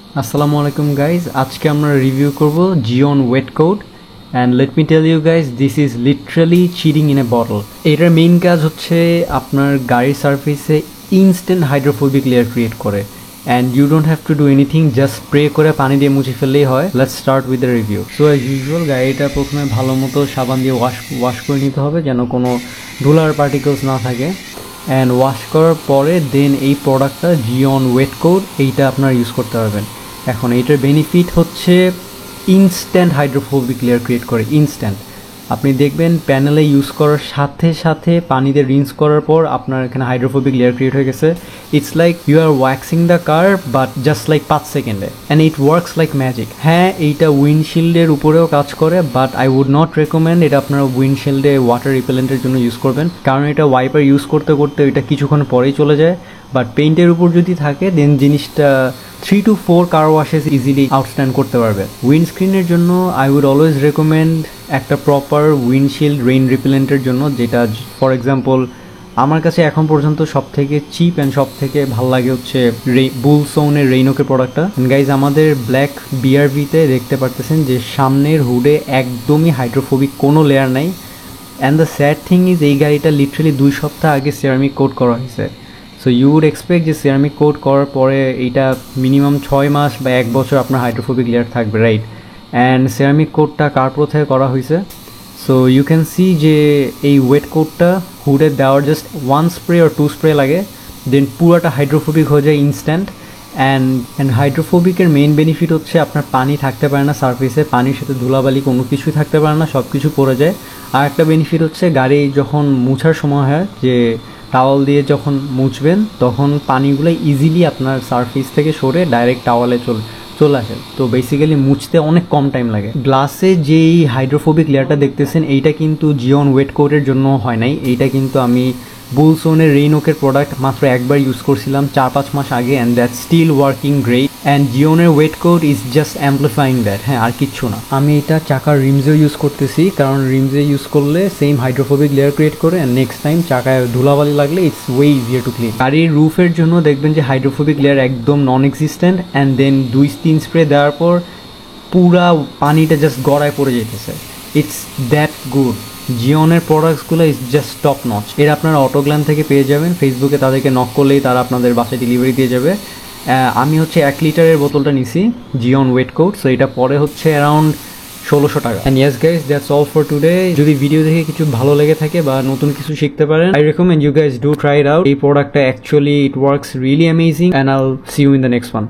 Assalamu alaikum guys, আজকে আমরা review করব Gyeon wet coat and let me tell you guys this is literally cheating in a bottle. এটার main কাজ হচ্ছে আপনার গাড়ির সারফেসে ইনস্ট্যান্ট হাইড্রোফোবিক লেয়ার ক্রিয়েট করে and you don't have to do anything, just spray করে পানি দিয়ে মুছে ফেললেই হয়. Let's start with the review. So as usual গাড়িটা প্রথমে ভালো মতো সাবান দিয়ে ওয়াশ করে নিতে হবে যেন কোনো ধুলার পার্টিকেলস না থাকে অ্যান্ড ওয়াশ করার পরে দেন এই প্রোডাক্টটা জিওন ওয়েট কোড এইটা আপনারা ইউজ করতে পারবেন. এখন এইটার বেনিফিট হচ্ছে ইনস্ট্যান্ট হাইড্রোফোবিক লেয়ার ক্রিয়েট করে ইনস্ট্যান্ট. আপনি দেখবেন প্যানেলে ইউজ করার সাথে সাথে পানিতে রিন্স করার পর আপনার এখানে হাইড্রোফোবিক লেয়ার ক্রিয়েট হয়ে গেছে. It's like you are waxing the car but just like 5 সেকেন্ডে and it works like magic. হ্যাঁ এইটা উইন্ডশিল্ডের উপরেও কাজ করে but I would not recommend এটা আপনারা উইন্ডশিল্ডে ওয়াটার রিপেলেন্টের জন্য ইউজ করবেন কারণ এটা ওয়াইপার ইউজ করতে করতে এটা কিছুক্ষণ পরেই চলে যায়. বাট পেইন্টের উপর যদি থাকে দেন জিনিসটা 3 to 4 কার ওয়াশেস ইজিলি আউটস্ট্যান্ড করতে পারবে. উইন্ডস্ক্রিনের জন্য আই উড অলওয়েজ রেকমেন্ড একটা প্রপার উইন্ডশিল্ড রেইন রিপেলেন্টের জন্য যেটা ফর এক্সাম্পল আমার কাছে এখন পর্যন্ত সব থেকে চিপ অ্যান্ড সব থেকে ভালো লাগে হচ্ছে বুলসোনের রেইনোকের প্রোডাক্টটা. গাইজ আমাদের ব্ল্যাক বিআরভিতে দেখতে পারতেছেন যে সামনের হুডে একদমই হাইড্রোফোবিক কোনো লেয়ার নাই and the sad thing is এই গাড়িটা লিটারালি 2 সপ্তাহ আগে সিরামিক কোট করা হয়েছে. সো ইউ উড এক্সপেক্ট যে সিরামিক কোট করার পরে এইটা মিনিমাম 6 মাস বা 1 বছর আপনার হাইড্রোফোবিক লেয়ার থাকবে, রাইট? অ্যান্ড সিরামিক কোটটা কার্পো থেকে করা হয়েছে. সো ইউ ক্যান সি যে এই ওয়েট কোটটা হুডে দেওয়ার জাস্ট 1 স্প্রে আর 2 স্প্রে লাগে দেন পুরোটা হাইড্রোফোবিক হয়ে যায় ইনস্ট্যান্ট. অ্যান্ড হাইড্রোফোবিকের মেইন বেনিফিট হচ্ছে আপনার পানি থাকতে পারে না সারফেসে, পানির সাথে ধুলাবালি কোনো কিছুই থাকতে পারে না, সব কিছু পড়ে যায়. আর একটা বেনিফিট হচ্ছে গাড়ি যখন মুছার সময় হয় যে টাওয়াল দিয়ে যখন মুছবেন তখন পানিগুলো ইজিলি আপনার সারফেস থেকে সরে ডাইরেক্ট টাওয়ালে চলে আসে. তো বেসিক্যালি মুছতে অনেক কম টাইম লাগে. গ্লাসে যেই হাইড্রোফোবিক লেয়ারটা দেখতেছেন এইটা কিন্তু জিওন ওয়েট কোটের জন্য হয় নাই. এইটা কিন্তু আমি বুলসোনের রেইনোকের প্রোডাক্ট মাত্র একবার ইউজ করছিলাম 4-5 মাস আগে and that still working great and জিওনের wet coat is just amplifying that. হ্যাঁ আর কিচ্ছু না. আমি এটা চাকার রিমসেও ইউজ করতেছি কারণ রিমসে ইউজ করলে সেম হাইড্রোফোবিক লেয়ার ক্রিয়েট করে অ্যান্ড নেক্সট টাইম চাকায় ধুলাবালি লাগলে it's way easier to clean. গাড়ির রুফের জন্য দেখবেন যে হাইড্রোফোবিক লেয়ার একদম non existent and then 2-3 spray দেওয়ার পর পুরা পানিটা জাস্ট গড়ায় পড়ে যেতেছে. It's that good. জিওনের প্রোডাক্টসগুলো ইজ জাস্ট টপ নচ. এর আপনারা অটোগ্ল্যান থেকে পেয়ে যাবেন, ফেসবুকে তাদেরকে নক করলেই তারা আপনাদের বাসায় ডেলিভারি দিয়ে যাবে. আমি হচ্ছে 1 লিটারের বোতলটা নিছি জিওন ওয়েট কোড, সো এটা পরে হচ্ছে অ্যারাউন্ড 1600 টাকা. And yes guys that's all for today. যদি ভিডিও দেখে কিছু ভালো লেগে থাকে বা নতুন কিছু শিখতে পারেন I recommend you guys do try it out. এই প্রোডাক্টটা actually it works really amazing and I'll see you in the next one.